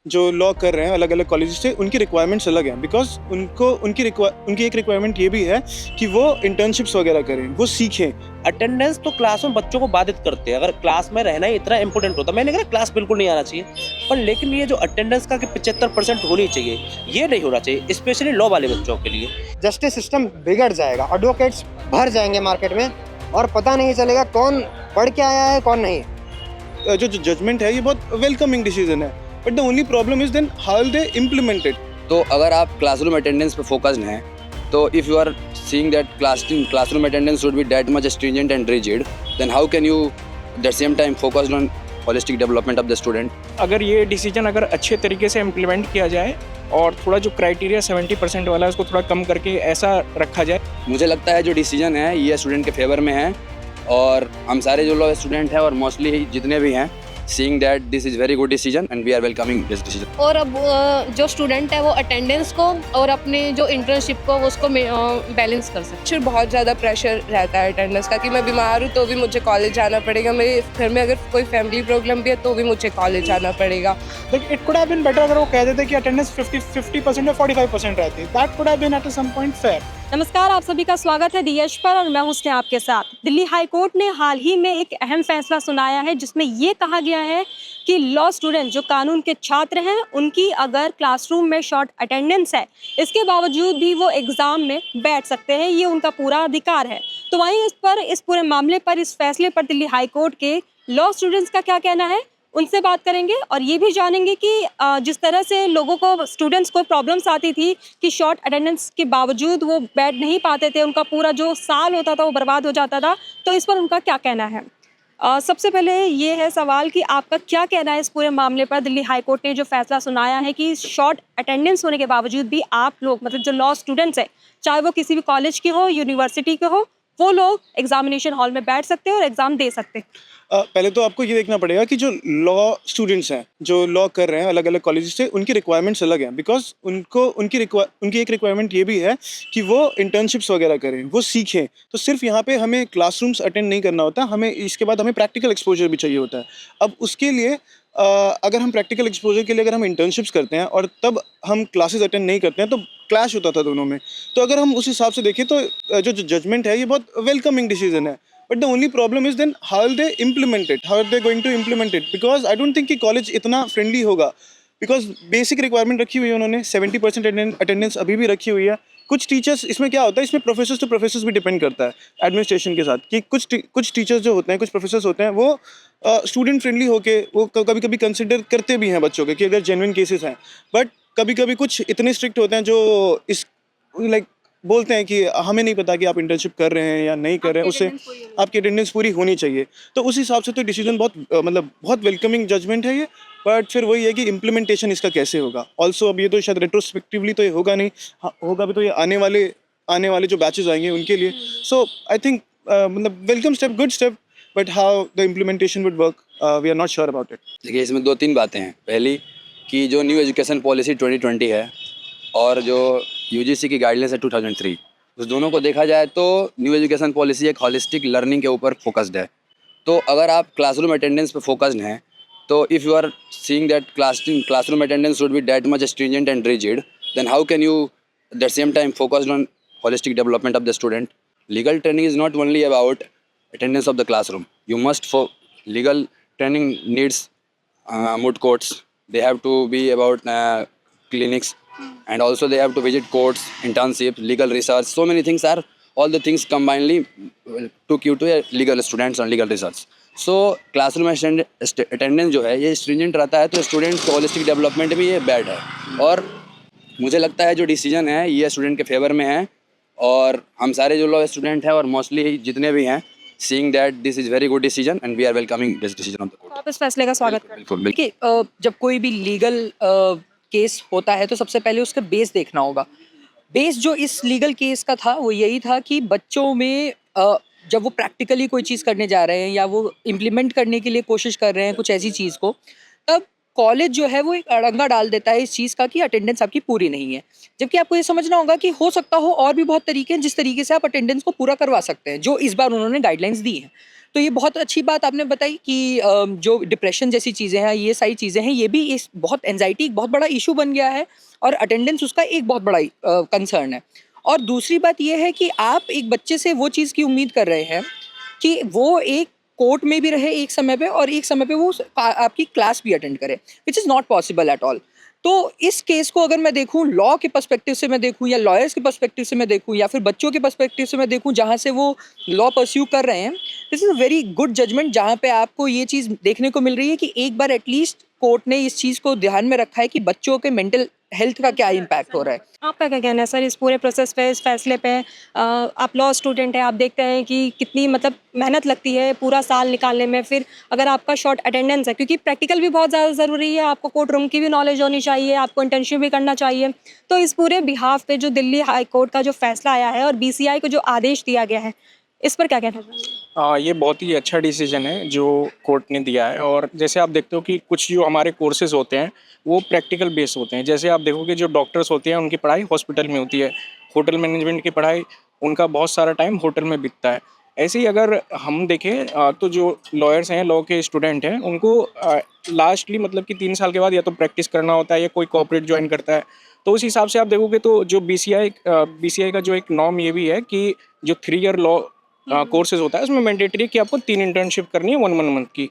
जो लॉ कर रहे हैं अलग अलग कॉलेज से, उनकी रिक्वायरमेंट्स अलग हैं। बिकॉज उनकी एक रिक्वायरमेंट ये भी है कि वो इंटर्नशिप्स वगैरह करें, वो सीखें। अटेंडेंस तो क्लास में बच्चों को बाधित करते हैं। अगर क्लास में रहना ही इतना इंपॉर्टेंट होता, मैंने कहा क्लास बिल्कुल नहीं आना चाहिए, पर लेकिन ये जो अटेंडेंस का कि 75% होनी चाहिए, ये नहीं होना चाहिए, स्पेशली लॉ वाले बच्चों के लिए। जस्टिस सिस्टम बिगड़ जाएगा, एडवोकेट्स भर जाएंगे मार्केट में और पता नहीं चलेगा कौन पढ़ के आया है कौन नहीं। जो जजमेंट है ये बहुत वेलकमिंग डिसीजन है, but the only problem is then how they implement it. तो अगर आप क्लासरूम अटेंडेंस पे फोकस्ड हैं, तो if you are seeing that classroom attendance should be that much stringent and rigid, then how can you at the same time focused on holistic development of the student? अगर ये decision अगर अच्छे तरीके से implement किया जाए और थोड़ा जो क्राइटेरिया 70% वाला है उसको थोड़ा कम करके ऐसा रखा जाए। मुझे लगता है जो डिसीजन है ये स्टूडेंट के फेवर में है, और हम सारे जो लोग स्टूडेंट हैं और मोस्टली जितने भी हैं, seeing that this is very good decision and we are welcoming this decision. और अब जो स्टूडेंट है वो अटेंडेंस को और अपने जो इंटर्नशिप को उसको बैलेंस कर सकते। फिर बहुत ज़्यादा प्रेशर रहता है अटेंडेंस का कि मैं बीमार हूँ तो भी मुझे कॉलेज जाना पड़ेगा, मेरे घर में अगर कोई फैमिली प्रॉब्लम भी है तो भी मुझे कॉलेज जाना पड़ेगा। Like it could have been better अगर वो कह देते कि अटेंडेंस 50% या 45% रहती। That could have been at some point fair. नमस्कार, आप सभी का स्वागत है डीएच पर और मैं हूं स्नेहा आपके साथ। दिल्ली हाई कोर्ट ने हाल ही में एक अहम फैसला सुनाया है जिसमें ये कहा गया है कि लॉ स्टूडेंट जो कानून के छात्र हैं उनकी अगर क्लासरूम में शॉर्ट अटेंडेंस है, इसके बावजूद भी वो एग्ज़ाम में बैठ सकते हैं, ये उनका पूरा अधिकार है। तो वहीं इस पूरे मामले पर, इस फैसले पर दिल्ली हाई कोर्ट के लॉ स्टूडेंट्स का क्या कहना है, उनसे बात करेंगे और ये भी जानेंगे कि जिस तरह से लोगों को, स्टूडेंट्स को प्रॉब्लम्स आती थी कि शॉर्ट अटेंडेंस के बावजूद वो बैठ नहीं पाते थे, उनका पूरा जो साल होता था वो बर्बाद हो जाता था, तो इस पर उनका क्या कहना है। सबसे पहले ये है सवाल कि आपका क्या कहना है इस पूरे मामले पर। दिल्ली हाई कोर्ट ने जो फैसला सुनाया है कि शॉर्ट अटेंडेंस होने के बावजूद भी आप लोग, मतलब जो लॉ स्टूडेंट्स हैं, चाहे वो किसी भी कॉलेज के हो, यूनिवर्सिटी के हो, वो लोग एग्जामिनेशन हॉल में बैठ सकते हैं और एग्ज़ाम दे सकते हैं। पहले तो आपको ये देखना पड़ेगा कि जो लॉ स्टूडेंट्स हैं, जो लॉ कर रहे हैं अलग अलग कॉलेज से, उनकी रिक्वायरमेंट्स अलग हैं। बिकॉज उनकी एक रिक्वायरमेंट ये भी है कि वो इंटर्नशिप्स वगैरह करें, वो सीखें। तो सिर्फ यहाँ पे हमें क्लासरूम्स अटेंड नहीं करना होता, हमें इसके बाद हमें प्रैक्टिकल एक्सपोजर भी चाहिए होता है। अब उसके लिए अगर हम प्रैक्टिकल एक्सपोजर के लिए अगर हम इंटर्नशिप्स करते हैं और तब हम क्लासेस अटेंड नहीं करते हैं, तो क्लैश होता था दोनों में। तो अगर हम उस हिसाब से देखें तो जो जजमेंट है ये बहुत वेलकमिंग डिसीजन है, but the only problem is then how they implement it, how they going to implement it. Because I don't think कि कॉलेज इतना फ्रेंडली होगा। बिकॉज बेसिक रिक्वायरमेंट रखी हुई है उन्होंने, 70% अटेंडेंस अभी भी रखी हुई है। कुछ टीचर्स, इसमें क्या होता है, इसमें प्रोफेसर्स टू प्रोफेसर्स भी डिपेंड करता है एडमिनिस्ट्रेशन के साथ, कि कुछ टीचर्स जो होते हैं, कुछ प्रोफेसर्स होते हैं, वो स्टूडेंट फ्रेंडली होके वो कभी कभी कंसिडर करते भी हैं बच्चों के, कि अगर जेन्युइन केसेस हैं। बट कभी कभी कुछ इतने स्ट्रिक्ट होते हैं जो इस लाइक बोलते हैं कि हमें नहीं पता कि आप इंटर्नशिप कर रहे हैं या नहीं कर रहे हैं, उससे आपकी अटेंडेंस पूरी होनी चाहिए। तो उस हिसाब से तो डिसीजन बहुत वेलकमिंग जजमेंट है ये। बट फिर वही है कि इम्प्लीमेंटेशन इसका कैसे होगा। ऑल्सो अब ये तो शायद रेट्रोस्पेक्टिवली तो ये होगा नहीं, होगा भी तो ये आने वाले जो बैचेस आएंगे उनके लिए। So I think welcome step, good step, but how the implementation would work we are not sure about it. देखिए, इसमें 2-3 बातें हैं। पहली कि जो न्यू एजुकेशन पॉलिसी 2020 है और जो यूजीसी की गाइडलाइंस है 2003, उस दोनों को देखा जाए तो न्यू एजुकेशन पॉलिसी एक हॉलिस्टिक लर्निंग के ऊपर फोकस्ड है। तो अगर आप क्लासरूम अटेंडेंस पे फोकस्ड हैं, तो if you are seeing that classroom attendance should be that much stringent and rigid, then how can you at the same time focused on holistic development of the student? Legal training is not only about attendance of the classroom. You must legal training needs moot courts. They have to be about clinics, and also they have to visit courts, internship, legal research. So many things are, all the things combinedly took you to a legal students and legal research. So classroom attendance जो है ये stringent रहता है, तो student को holistic development में ये bad है। और मुझे लगता है जो डिसीजन है ये स्टूडेंट के फेवर में है, और हम सारे जो लोग स्टूडेंट हैं और मोस्टली जितने भी हैं, seeing that this is very good decision and we are welcoming this decision of the court. आप इस फैसले का स्वागत करें। बिल्कुल। देखिए, जब कोई भी लीगल केस होता है तो सबसे पहले उसका बेस देखना होगा। बेस जो इस लीगल केस का था वो यही था कि बच्चों में जब वो प्रैक्टिकली कोई चीज़ करने जा रहे हैं या वो इम्प्लीमेंट करने के लिए कोशिश कर रहे हैं कुछ ऐसी चीज़ को, तब कॉलेज जो है वो एक अड़ंगा डाल देता है इस चीज़ का कि अटेंडेंस आपकी पूरी नहीं है। जबकि आपको ये समझना होगा कि हो सकता हो और भी बहुत तरीके हैं जिस तरीके से आप अटेंडेंस को पूरा करवा सकते हैं, जो इस बार उन्होंने गाइडलाइंस दी हैं। तो ये बहुत अच्छी बात आपने बताई कि जो डिप्रेशन जैसी चीज़ें हैं, ये सारी चीज़ें हैं, ये भी इस बहुत एंजाइटी एक बहुत बड़ा इशू बन गया है और अटेंडेंस उसका एक बहुत बड़ा कंसर्न है। और दूसरी बात ये है कि आप एक बच्चे से वो चीज़ की उम्मीद कर रहे हैं कि वो एक कोर्ट में भी रहे एक समय पे और एक समय पे वो आपकी क्लास भी अटेंड करे, which is not possible at all. तो इस केस को अगर मैं देखूं लॉ के पर्सपेक्टिव से मैं देखूं या लॉयर्स के पर्सपेक्टिव से मैं देखूं या फिर बच्चों के पर्सपेक्टिव से मैं देखूं जहां से वो लॉ परस्यू कर रहे हैं, this is a very good judgement जहां पे आपको ये चीज़ देखने को मिल रही है कि एक बार एटलीस्ट कोर्ट ने इस चीज़ को ध्यान में रखा है कि बच्चों के मेंटल हेल्थ का क्या इम्पैक्ट हो रहा है। आपका क्या कहना है सर इस पूरे प्रोसेस पे, इस फैसले पे? आप लॉ स्टूडेंट हैं, आप देखते हैं कि कितनी मतलब मेहनत लगती है पूरा साल निकालने में, फिर अगर आपका शॉर्ट अटेंडेंस है, क्योंकि प्रैक्टिकल भी बहुत ज़्यादा ज़रूरी है, आपको कोर्ट रूम की भी नॉलेज होनी चाहिए, आपको इंटर्नशिप भी करना चाहिए। तो इस पूरे बिहाफ पे जो दिल्ली हाई कोर्ट का जो फैसला आया है और BCI को जो आदेश दिया गया है, इस पर क्या कहना चाहिए? ये बहुत ही अच्छा डिसीजन है जो कोर्ट ने दिया है। और जैसे आप देखते हो कि कुछ जो हमारे कोर्सेज होते हैं वो प्रैक्टिकल बेस होते हैं। जैसे आप देखोगे जो डॉक्टर्स होते हैं उनकी पढ़ाई हॉस्पिटल में होती है, होटल मैनेजमेंट की पढ़ाई उनका बहुत सारा टाइम होटल में बीतता है। ऐसे ही अगर हम देखें तो जो लॉयर्स हैं, लॉ के स्टूडेंट हैं, उनको लास्टली मतलब कि 3 साल के बाद या तो प्रैक्टिस करना होता है या कोई कॉर्पोरेट ज्वाइन करता है। तो उस हिसाब से आप देखोगे तो जो BCI का जो एक नॉर्म ये भी है कि जो 3 ईयर लॉ कोर्सेज होता है उसमें मैंडेटरी कि आपको 3 इंटर्नशिप करनी है 1 मंथ की।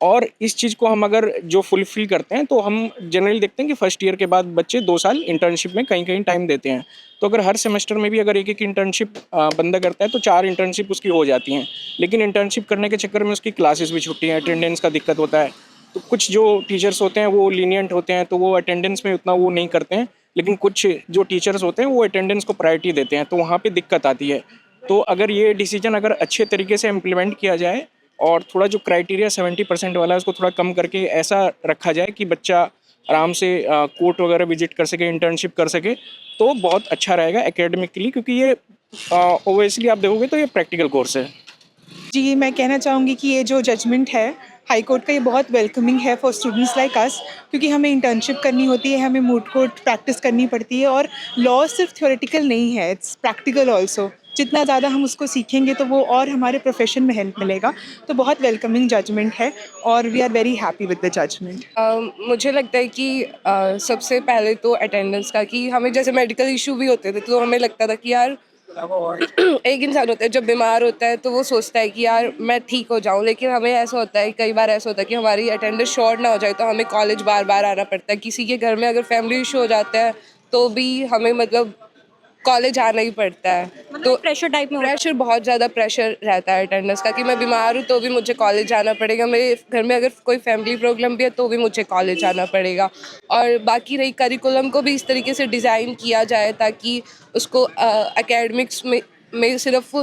और इस चीज़ को हम अगर जो फुलफिल करते हैं तो हम जनरली देखते हैं कि फर्स्ट ईयर के बाद बच्चे 2 साल इंटर्नशिप में कहीं कहीं टाइम देते हैं। तो अगर हर सेमेस्टर में भी अगर एक एक इंटर्नशिप बंदा करता है तो 4 इंटर्नशिप उसकी हो जाती हैं। लेकिन इंटर्नशिप करने के चक्कर में उसकी क्लासेस भी छुट्टी हैं, अटेंडेंस का दिक्कत होता है। तो कुछ जो टीचर्स होते हैं वो लीनियंट होते हैं तो वो अटेंडेंस में उतना वो नहीं करते हैं, लेकिन कुछ जो टीचर्स होते हैं वो अटेंडेंस को प्रायोरिटी देते हैं, तो वहाँ पे दिक्कत आती है। तो अगर ये डिसीजन अगर अच्छे तरीके से इम्प्लीमेंट किया जाए और थोड़ा जो क्राइटेरिया 70% वाला है उसको थोड़ा कम करके ऐसा रखा जाए कि बच्चा आराम से कोर्ट वगैरह विजिट कर सके, इंटर्नशिप कर सके, तो बहुत अच्छा रहेगा एकेडमिकली, क्योंकि ये ओबियसली आप देखोगे तो ये प्रैक्टिकल कोर्स है। जी, मैं कहना चाहूँगी कि ये जो जजमेंट है हाई कोर्ट का, ये बहुत वेलकमिंग है फॉर स्टूडेंट्स लाइक अस, क्योंकि हमें इंटर्नशिप करनी होती है, हमें मूट कोर्ट प्रैक्टिस करनी पड़ती है और लॉ सिर्फ थ्योरेटिकल नहीं है, इट्स प्रैक्टिकल ऑल्सो। जितना ज़्यादा हम उसको सीखेंगे तो वो और हमारे प्रोफेशन में हेल्प मिलेगा। तो बहुत वेलकमिंग जजमेंट है और we are very happy with the judgement. मुझे लगता है कि सबसे पहले तो अटेंडेंस का, कि हमें जैसे मेडिकल इशू भी होते थे तो हमें लगता था कि यार एक इंसान होता है जब बीमार होता है तो वो सोचता है कि यार मैं ठीक हो जाऊं, लेकिन हमें ऐसा होता है, कई बार ऐसा होता है कि हमारी अटेंडेंस शॉर्ट ना हो जाए तो हमें कॉलेज बार बार आना पड़ता है। किसी के घर में अगर फैमिली इशू हो जाता है तो भी हमें मतलब कॉलेज आना ही पड़ता है। तो प्रेशर टाइप में प्रेशर, बहुत ज़्यादा प्रेशर रहता है अटेंडेंस का, कि मैं बीमार हूँ तो भी मुझे कॉलेज जाना पड़ेगा, मेरे घर में अगर कोई फैमिली प्रॉब्लम भी है तो भी मुझे कॉलेज जाना पड़ेगा। और बाकी रही करिकुलम को भी इस तरीके से डिज़ाइन किया जाए ताकि उसको एकेडमिक्स में सिर्फ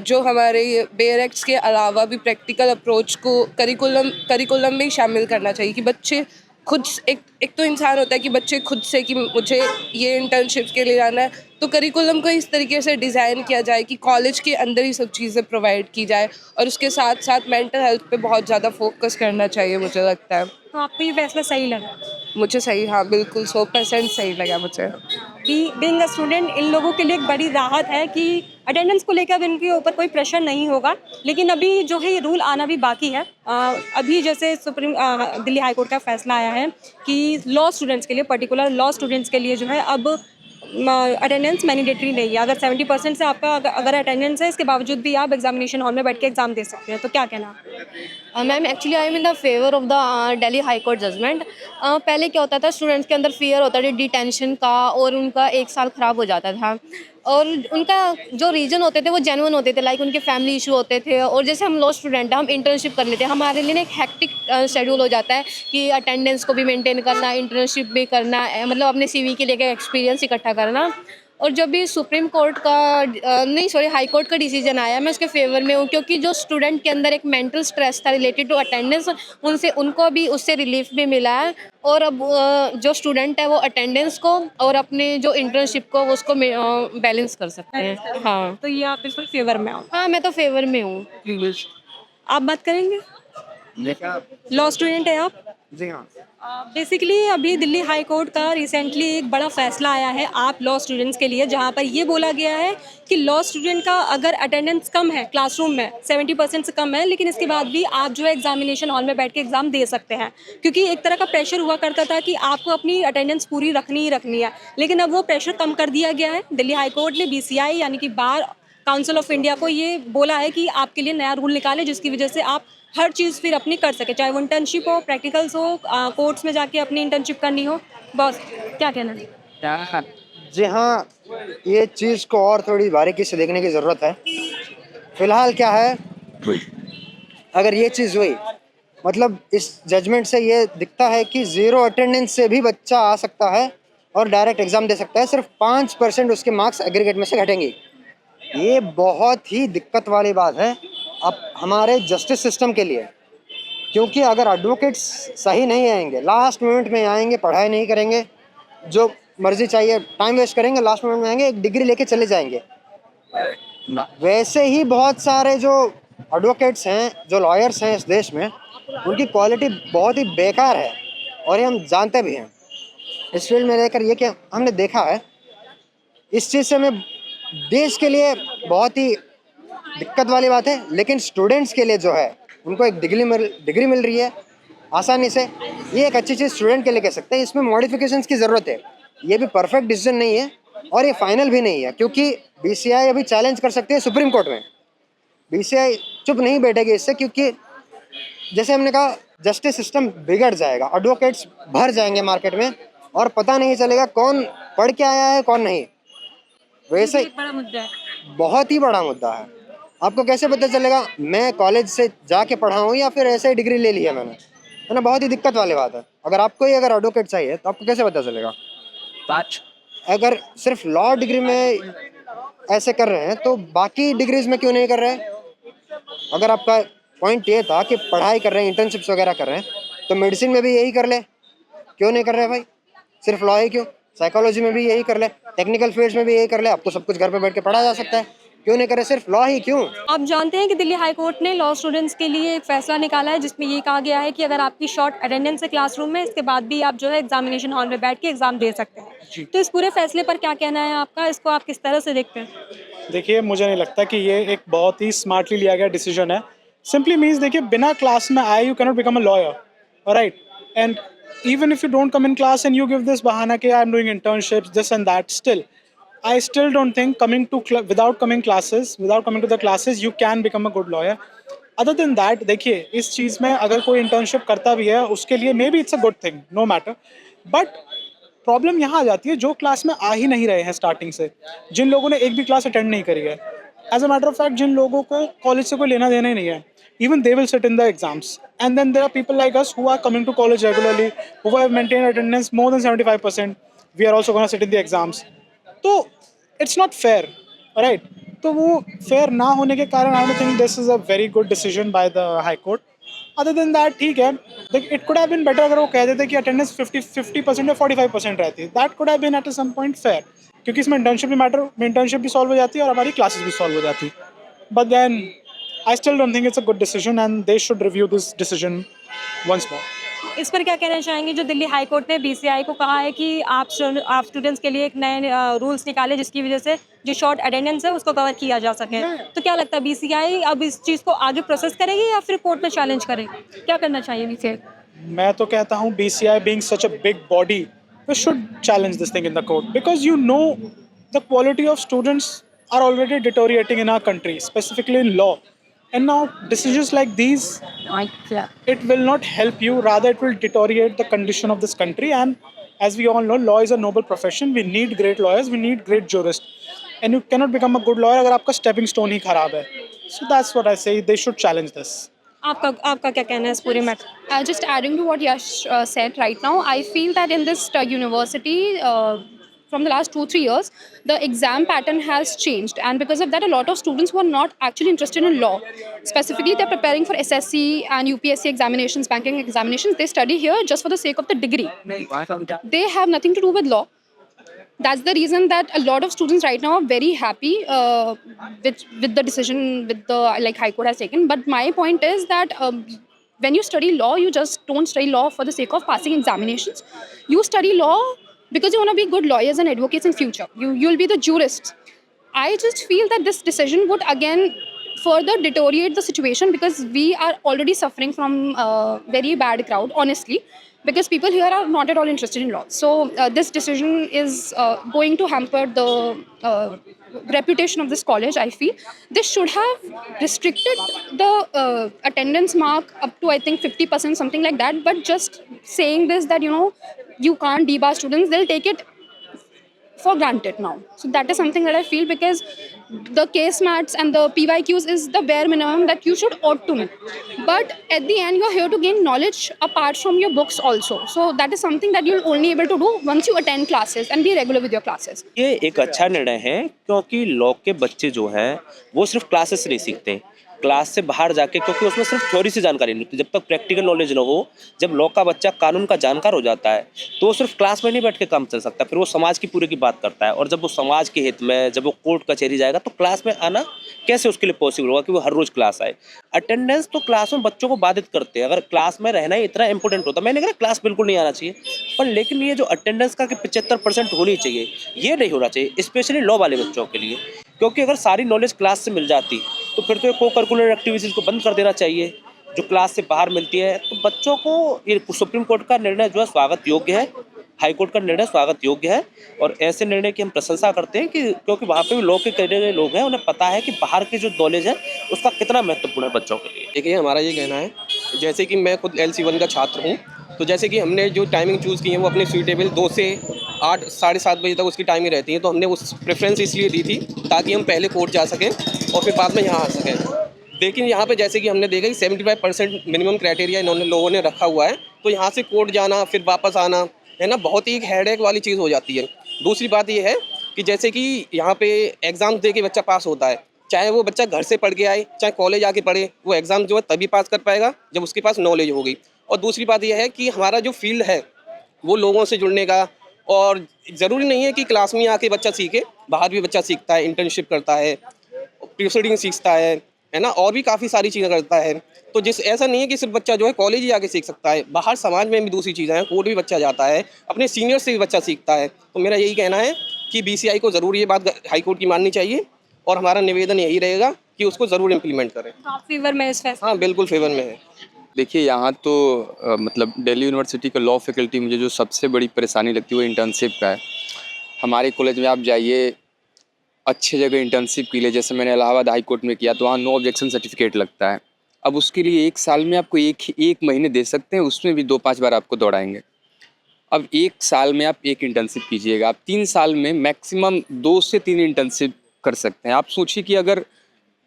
जो हमारे बेयर एक्ट्स के अलावा भी प्रैक्टिकल अप्रोच को करिकुलम में ही शामिल करना चाहिए, कि बच्चे खुद एक तो इंसान होता है कि बच्चे खुद से कि मुझे ये इंटर्नशिप के लिए जाना है, तो करिकुलम को इस तरीके से डिज़ाइन किया जाए कि कॉलेज के अंदर ही सब चीज़ें प्रोवाइड की जाए और उसके साथ साथ मेंटल हेल्थ पे बहुत ज़्यादा फोकस करना चाहिए, मुझे लगता है। तो आपको ये फैसला सही लगा? मुझे सही, हाँ बिल्कुल 100% सही लगा मुझे। बीइंग अ स्टूडेंट इन लोगों के लिए एक बड़ी राहत है कि अटेंडेंस को लेकर अब इनके ऊपर कोई प्रेशर नहीं होगा, लेकिन अभी जो है ये रूल आना भी बाकी है। अभी जैसे दिल्ली हाई कोर्ट का फैसला आया है कि लॉ स्टूडेंट्स के लिए, पर्टिकुलर लॉ स्टूडेंट्स के लिए जो है अब अटेंडेंस मैंडेटरी नहीं है। अगर 70% से आपका अगर अटेंडेंस है, इसके बावजूद भी आप एग्जामिनेशन हॉल में बैठ के एग्जाम दे सकते हैं। तो क्या कहना है? Ma'am actually I am in the favour of the Delhi high court judgement. पहले क्या होता था, स्टूडेंट्स के अंदर फियर होता था डिटेंशन का और उनका 1 साल ख़राब हो जाता था और उनका जो रीज़न होते थे वो जेन्युइन होते थे, लाइक उनके फैमिली इशू होते थे। और जैसे हम लॉ स्टूडेंट हैं, हम इंटर्नशिप कर लेते हैं, हमारे लिए एक हेक्टिक शेड्यूल हो जाता है कि अटेंडेंस को भी मेंटेन करना, इंटर्नशिप भी करना, मतलब अपने CV के लेकर एक्सपीरियंस इकट्ठा करना। और जब भी सुप्रीम कोर्ट का हाई कोर्ट का डिसीजन आया, मैं उसके फेवर में हूँ, क्योंकि जो स्टूडेंट के अंदर एक मेंटल स्ट्रेस था रिलेटेड टू अटेंडेंस, उनको भी उससे रिलीफ भी मिला है। और अब जो स्टूडेंट है वो अटेंडेंस को और अपने जो इंटर्नशिप को उसको बैलेंस कर सकते हैं। हाँ, तो ये आप बिल्कुल फेवर में हो? हाँ मैं तो फेवर में हूँ। आप बात करेंगे? लॉ स्टूडेंट है आप? जी हाँ। बेसिकली अभी दिल्ली हाई कोर्ट का रिसेंटली एक बड़ा फैसला आया है आप लॉ स्टूडेंट्स के लिए, जहां पर ये बोला गया है कि लॉ स्टूडेंट का अगर अटेंडेंस कम है क्लासरूम में 70% से कम है, लेकिन इसके बाद भी आप जो है एग्जामिनेशन हॉल में बैठ के एग्जाम दे सकते हैं, क्योंकि एक तरह का प्रेशर हुआ करता था कि आपको अपनी अटेंडेंस पूरी रखनी ही रखनी है। लेकिन अब वो प्रेशर कम कर दिया गया है। दिल्ली हाई कोर्ट ने BCI यानी कि बार काउंसिल ऑफ इंडिया को ये बोला है कि आपके लिए नया रूल निकाले जिसकी वजह से आप हर चीज़ फिर अपनी कर सके, चाहे वो इंटर्नशिप हो, प्रैक्टिकल्स हो, कोर्ट्स में जाके अपनी इंटर्नशिप करनी हो। बॉस क्या कहना है? जी हाँ, ये चीज़ को और थोड़ी बारीकी से देखने की ज़रूरत है। फिलहाल क्या है, अगर ये चीज़ हुई, मतलब इस जजमेंट से ये दिखता है कि 0 अटेंडेंस से भी बच्चा आ सकता है और डायरेक्ट एग्ज़ाम दे सकता है, सिर्फ 5% उसके मार्क्स एग्रीगेट में से घटेंगे। ये बहुत ही दिक्कत वाली बात है अब हमारे जस्टिस सिस्टम के लिए, क्योंकि अगर एडवोकेट्स सही नहीं आएंगे, लास्ट मोमेंट में आएंगे, पढ़ाई नहीं करेंगे, जो मर्जी चाहिए टाइम वेस्ट करेंगे, लास्ट मोमेंट में आएंगे, एक डिग्री लेके चले जाएंगे। वैसे ही बहुत सारे जो एडवोकेट्स हैं, जो लॉयर्स हैं इस देश में, उनकी क्वालिटी बहुत ही बेकार है और ये हम जानते भी हैं। इस फील्ड में रहकर ये क्या हमने देखा है, इस चीज़ से हमें देश के लिए बहुत ही दिक्कत वाली बात है, लेकिन स्टूडेंट्स के लिए जो है उनको एक डिग्री मिल रही है आसानी से, ये एक अच्छी चीज़ स्टूडेंट के लिए कह सकते हैं। इसमें मॉडिफिकेशंस की ज़रूरत है, ये भी परफेक्ट डिसीजन नहीं है और ये फाइनल भी नहीं है, क्योंकि BCI अभी चैलेंज कर सकती है सुप्रीम कोर्ट में। BCI चुप नहीं बैठेगी इससे, क्योंकि जैसे हमने कहा जस्टिस सिस्टम बिगड़ जाएगा, एडवोकेट्स भर जाएंगे मार्केट में और पता नहीं चलेगा कौन पढ़ के आया है कौन नहीं। वैसे एक बड़ा मुद्दा है। बहुत ही बड़ा मुद्दा है। आपको कैसे पता चलेगा मैं कॉलेज से जाके पढ़ा हूँ या फिर ऐसे ही डिग्री ले ली है मैंने, है ना? बहुत ही दिक्कत वाली बात है। अगर आपको ही अगर एडवोकेट चाहिए तो आपको कैसे पता चलेगा? अगर सिर्फ लॉ डिग्री में ऐसे कर रहे हैं तो बाकी डिग्रीज में क्यों नहीं कर रहे हैं? अगर आपका पॉइंट ये था कि पढ़ाई कर रहे हैं, इंटर्नशिप्स वगैरह कर रहे हैं, तो मेडिसिन में भी यही कर ले, क्यों नहीं कर रहे भाई? सिर्फ लॉ ही क्यों? साइकोलॉजी में भी यही कर ले, टेक्निकल फील्ड्स में भी यही कर ले। अब तो सब कुछ घर पे बैठ के पढ़ा जा सकता है, क्यों नहीं करे? सिर्फ लॉ ही क्यों? आप जानते हैं कि दिल्ली हाई कोर्ट ने लॉ स्टूडेंट्स के लिए एक फैसला निकाला है जिसमें ये कहा गया है कि अगर आपकी शॉर्ट अटेंडेंस है क्लासरूम में, इसके बाद भी आप जो है एग्जामिनेशन हॉल में बैठ के एग्जाम दे सकते हैं। तो इस पूरे फैसले पर क्या कहना है आपका? इसको आप किस तरह से देखते हैं? देखिए, मुझे नहीं लगता कि ये एक बहुत ही स्मार्टली लिया गया डिसीजन है। सिंपली मीन्स, देखिए, बिना क्लास में आए you cannot become a lawyer, right? And even if you don't come in class and you give this bahana कि I'm doing internships, this and that, I still don't think without coming to the classes, you can become a good lawyer. Other than that, देखिए, इस चीज़ में अगर कोई internship करता भी है, उसके लिए maybe it's a good thing, no matter. But problem यहाँ आ जाती है जो क्लास में आ ही नहीं रहे हैं स्टार्टिंग से, जिन लोगों ने एक भी क्लास अटेंड नहीं करी है। As a matter of fact, जिन लोगों को कॉलेज से कोई लेना देना ही नहीं है, even they will sit in the exams. And then there are people like us who are coming to college regularly, who have maintained attendance more than 75%. We are also going to sit in the exams. So it's not fair, right? तो वो fair ना होने के कारण I don't think this is a very good decision by the High Court. Other than that, ठीक है, it could have been better अगर वो कह देते कि attendance 50% या 45% रहती। That could have been at some point fair, क्योंकि इसमें internship भी solve हो जाती है और हमारी classes भी solve हो जाती। But then I still don't think it's a good decision and they should review this decision once more. इस पर क्या कहना चाहेंगे जो दिल्ली हाई कोर्ट ने BCI को कहा है कि आप स्टूडेंट्स के लिए एक नए रूल्स निकाले जिसकी वजह से जो शॉर्ट अटेंडेंस है उसको कवर किया जा सके? तो क्या लगता है BCI अब इस चीज़ को आगे प्रोसेस करेगी या फिर कोर्ट में चैलेंज करेगी? क्या करना चाहिए BCI? मैं तो कहता हूँ BCI being such a big body, we should challenge this thing in the court, because you know the quality of students are already deteriorating in our country, specifically in law. And now decisions like these, it will not help you, rather it will deteriorate the condition of this country. And as we all know, law is a noble profession. We need great lawyers, we need great jurists. And you cannot become a good lawyer अगर आपका stepping stone ही खराब है. So that's what I say, they should challenge this. आपका क्या कहना है इस पूरे matter? Just adding to what Yash said right now, I feel that in this university, from the last 2-3 years, the exam pattern has changed, and because of that, a lot of students who are not actually interested in law, specifically they're preparing for SSC and UPSC examinations, banking examinations, they study here just for the sake of the degree. They have nothing to do with law. That's the reason that a lot of students right now are very happy with the decision with the High Court has taken. But my point is that when you study law, you just don't study law for the sake of passing examinations. You study law because you want to be good lawyers and advocates in future. You'll be the jurists. I just feel that this decision would again further deteriorate the situation because we are already suffering from a very bad crowd, honestly, because people here are not at all interested in law. So this decision is going to hamper the reputation of this college, I feel. This should have restricted the attendance mark up to, I think, 50%, something like that. But just saying this, that, you can't debar students, they'll take it for granted now. So that is something that I feel, because the case mats and the PYQs is the bare minimum that you should ought to know. But at the end, you're here to gain knowledge apart from your books also. So that is something that you'll only able to do once you attend classes and be regular with your classes. ये एक अच्छा निर्णय है, क्योंकि law के बच्चे जो हैं वो सिर्फ क्लासेस से नहीं सीखते, क्लास से बाहर जाके, क्योंकि उसमें सिर्फ थ्योरी से जानकारी नहीं होती। जब तक प्रैक्टिकल नॉलेज ना हो, जब लॉ का बच्चा कानून का जानकार हो जाता है तो वो सिर्फ क्लास में नहीं बैठ के काम चल सकता, फिर वो समाज की पूरे की बात करता है। और जब वो समाज के हित में, जब वो कोर्ट कचहरी जाएगा तो क्लास में आना कैसे उसके लिए पॉसिबल होगा कि वो हर रोज क्लास आए। अटेंडेंस तो क्लास में बच्चों को बाधित करते हैं। अगर क्लास में रहना ही इतना इंपॉर्टेंट होता, मैंने कहा क्लास बिल्कुल नहीं आना चाहिए, पर लेकिन ये जो अटेंडेंस का 75% होनी चाहिए, ये नहीं होना चाहिए, स्पेशली लॉ वाले बच्चों के लिए। क्योंकि अगर सारी नॉलेज क्लास से मिल जाती तो फिर तो ये को करिकुलर एक्टिविटीज़ को बंद कर देना चाहिए जो क्लास से बाहर मिलती है। तो बच्चों को ये सुप्रीम कोर्ट का निर्णय जो है स्वागत योग्य है, हाई कोर्ट का निर्णय स्वागत योग्य है, और ऐसे निर्णय की हम प्रशंसा करते हैं कि क्योंकि वहाँ पे भी लॉ के करने वाले लोग हैं, उन्हें पता है कि बाहर की जो नॉलेज है उसका कितना महत्वपूर्ण है बच्चों के लिए। देखिए, हमारा ये कहना है, जैसे कि मैं खुद LC1 का छात्र हूँ, तो जैसे कि हमने जो टाइमिंग चूज़ की है वो अपने सूटेबल 2 से 8 साढ़े 7 बजे तक उसकी टाइमिंग रहती है। तो हमने उस प्रेफरेंस इसलिए दी थी ताकि हम पहले कोर्ट जा सकें और फिर बाद में यहाँ आ सकें। लेकिन यहाँ पे जैसे कि हमने देखा कि 75% मिनिमम क्राइटेरिया इन्होंने लोगों ने रखा हुआ है, तो यहाँ से कोर्ट जाना फिर वापस आना है ना, बहुत ही एक हेडेक वाली चीज़ हो जाती है। दूसरी बात ये है कि जैसे कि यहाँ पे एग्ज़ाम दे के बच्चा पास होता है, चाहे वो बच्चा घर से पढ़ के आए चाहे कॉलेज आके पढ़े, वो एग्ज़ाम जो है तभी पास कर पाएगा जब उसके पास नॉलेज होगी। और दूसरी बात यह है कि हमारा जो फील्ड है वो लोगों से जुड़ने का, और ज़रूरी नहीं है कि क्लास में आके बच्चा सीखे, बाहर भी बच्चा सीखता है, इंटर्नशिप करता है, प्रोसीडिंग सीखता है ना, और भी काफ़ी सारी चीज़ें करता है। तो ऐसा नहीं है कि सिर्फ बच्चा जो है कॉलेज ही आके सीख सकता है, बाहर समाज में भी दूसरी चीज़ें हैं, कोर्ट भी बच्चा जाता है, अपने सीनियर से भी बच्चा सीखता है। तो मेरा यही कहना है कि BCI को ज़रूर ये बात हाई कोर्ट की माननी चाहिए, और हमारा निवेदन यही रहेगा कि उसको ज़रूर इम्प्लीमेंट करें। आप फेवर में इस फैसले? हाँ, बिल्कुल फेवर में है। देखिए, यहाँ तो मतलब दिल्ली यूनिवर्सिटी का लॉ फैकल्टी मुझे जो सबसे बड़ी परेशानी लगती है वो इंटर्नशिप का है। हमारे कॉलेज में आप जाइए, अच्छी जगह इंटर्नशिप के लिए, जैसे मैंने इलाहाबाद हाई कोर्ट में किया तो वहाँ नो ऑब्जेक्शन सर्टिफिकेट लगता है। अब उसके लिए 1 साल में आपको एक महीने दे सकते हैं, उसमें भी 2-5 बार आपको दौड़ाएंगे। अब 1 साल में आप 1 इंटर्नशिप कीजिएगा, आप 3 साल में मैक्सिमम 2 से 3 इंटर्नशिप कर सकते हैं। आप सोचिए कि अगर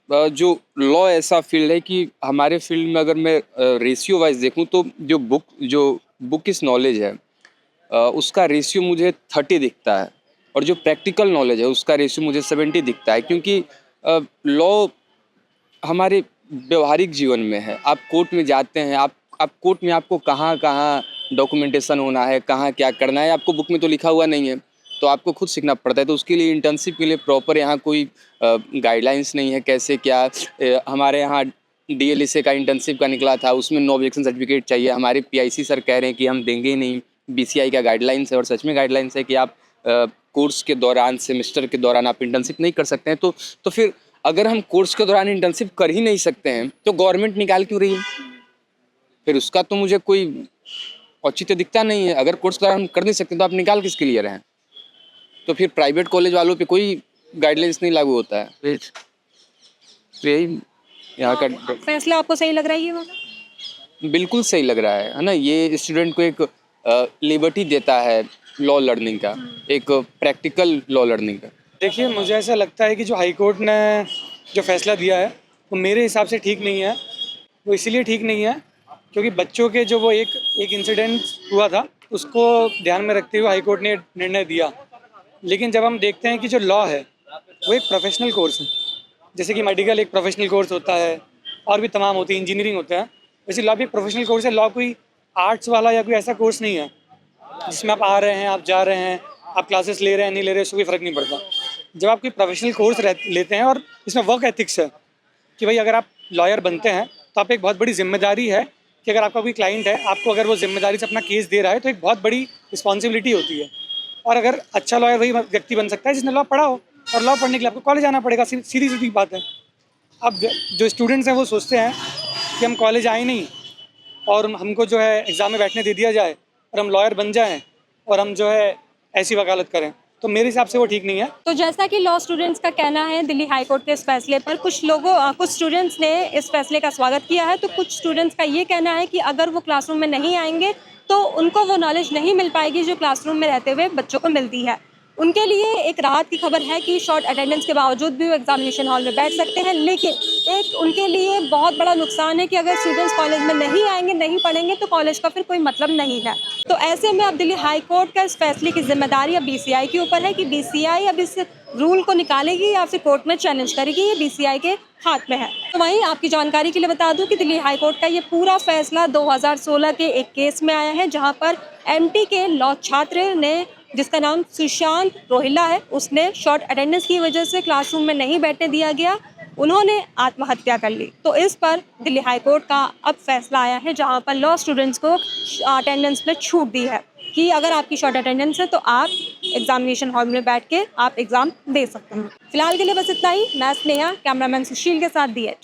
जो लॉ ऐसा फील्ड है कि हमारे फील्ड में अगर मैं रेशियो वाइज देखूं तो जो बुकिश नॉलेज है उसका रेशियो मुझे 30 दिखता है, और जो प्रैक्टिकल नॉलेज है उसका रेशियो मुझे 70 दिखता है। क्योंकि लॉ हमारे व्यवहारिक जीवन में है। आप कोर्ट में जाते हैं, आप कोर्ट में आपको कहाँ डॉक्यूमेंटेशन होना है, कहाँ क्या करना है, आपको बुक में तो लिखा हुआ नहीं है, तो आपको खुद सीखना पड़ता है। तो उसके लिए इंटर्नशिप के लिए प्रॉपर यहाँ कोई गाइडलाइंस नहीं है, कैसे क्या। हमारे यहाँ DLSA का इंटर्नशिप का निकला था, उसमें नो ऑब्जेक्शन सर्टिफिकेट चाहिए। हमारे PIC सर कह रहे हैं कि हम देंगे ही नहीं। BCI का गाइडलाइंस है, और सच में गाइडलाइंस है कि आप कोर्स के दौरान, सेमेस्टर के दौरान आप इंटर्नशिप नहीं कर सकते हैं। तो फिर अगर हम कोर्स के दौरान इंटर्नशिप कर ही नहीं सकते हैं तो गवर्नमेंट निकाल क्यों रही है? फिर उसका तो मुझे कोई औचित्य दिखता नहीं है। अगर कोर्स के दौरान हम कर नहीं सकते तो आप निकाल किसके लिए रहे हैं? तो फिर प्राइवेट कॉलेज वालों पे कोई गाइडलाइंस नहीं लागू होता है। तो यही यहाँ का फैसला आपको सही लग रहा है ये वाला? बिल्कुल सही लग रहा है ना। ये स्टूडेंट को एक लिबर्टी देता है लॉ लर्निंग का, एक प्रैक्टिकल लॉ लर्निंग का। देखिए, मुझे ऐसा लगता है कि जो हाई कोर्ट ने जो फैसला दिया है वो मेरे हिसाब से ठीक नहीं है। वो इसलिए ठीक नहीं है क्योंकि बच्चों के जो वो एक इंसिडेंट हुआ था उसको ध्यान में रखते हुए हाई कोर्ट ने निर्णय दिया। लेकिन जब हम देखते हैं कि जो लॉ है वो एक प्रोफेशनल कोर्स है, जैसे कि मेडिकल एक प्रोफेशनल कोर्स होता है, और भी तमाम होती है, इंजीनियरिंग होता है, वैसे लॉ भी एक प्रोफेशनल कोर्स है। लॉ कोई आर्ट्स वाला या कोई ऐसा कोर्स नहीं है जिसमें आप आ रहे हैं, आप जा रहे हैं, आप क्लासेस ले रहे हैं, नहीं ले रहे, उसको कोई फ़र्क नहीं पड़ता। जब आप कोई प्रोफेशनल कोर्स लेते हैं और इसमें वर्क एथिक्स है कि भाई अगर आप लॉयर बनते हैं तो आप एक बहुत बड़ी जिम्मेदारी है कि अगर आपका कोई क्लाइंट है, आपको अगर वो जिम्मेदारी से अपना केस दे रहा है तो एक बहुत बड़ी रिस्पॉन्सिबिलिटी होती है। और अगर अच्छा लॉयर वही व्यक्ति बन सकता है जिसने लॉ पढ़ा हो, और लॉ पढ़ने के लिए आपको कॉलेज आना पड़ेगा, सीधी सीधी बात है। अब जो स्टूडेंट्स हैं वो सोचते हैं कि हम कॉलेज आए नहीं और हमको जो है एग्ज़ाम में बैठने दे दिया जाए और हम लॉयर बन जाएं और हम जो है ऐसी वकालत करें, तो मेरे हिसाब से वो ठीक नहीं है। तो जैसा कि लॉ स्टूडेंट्स का कहना है दिल्ली हाई कोर्ट के इस फैसले पर, कुछ स्टूडेंट्स ने इस फैसले का स्वागत किया है, तो कुछ स्टूडेंट्स का ये कहना है कि अगर वो क्लासरूम में नहीं आएंगे तो उनको वो नॉलेज नहीं मिल पाएगी जो क्लासरूम में रहते हुए बच्चों को मिलती है। उनके लिए एक राहत की खबर है कि शॉर्ट अटेंडेंस के बावजूद भी वो एग्जामिनेशन हॉल में बैठ सकते हैं, लेकिन एक उनके लिए बहुत बड़ा नुकसान है कि अगर स्टूडेंट्स कॉलेज में नहीं आएंगे, नहीं पढ़ेंगे तो कॉलेज का फिर कोई मतलब नहीं है। तो ऐसे में अब दिल्ली हाई कोर्ट का इस फैसले की जिम्मेदारी अब BCI के ऊपर है कि BCI अब इस रूल को निकालेगी या फिर कोर्ट में चैलेंज करेगी, ये BCI के हाथ में है। तो वहीं आपकी जानकारी के लिए बता दूं कि दिल्ली हाई कोर्ट का ये पूरा फैसला 2016 के एक केस में आया है, जहां पर MT के लॉ छात्र ने, जिसका नाम सुशांत रोहिल्ला है, उसने शॉर्ट अटेंडेंस की वजह से क्लासरूम में नहीं बैठने दिया गया, उन्होंने आत्महत्या कर ली। तो इस पर दिल्ली हाई कोर्ट का अब फैसला आया है, जहां पर लॉ स्टूडेंट्स को अटेंडेंस में छूट दी है कि अगर आपकी शॉर्ट अटेंडेंस है तो आप एग्जामिनेशन हॉल में बैठ के आप एग्ज़ाम दे सकते हैं। फिलहाल के लिए बस इतना ही। मैं स्नेहा, कैमरामैन सुशील के साथ DH।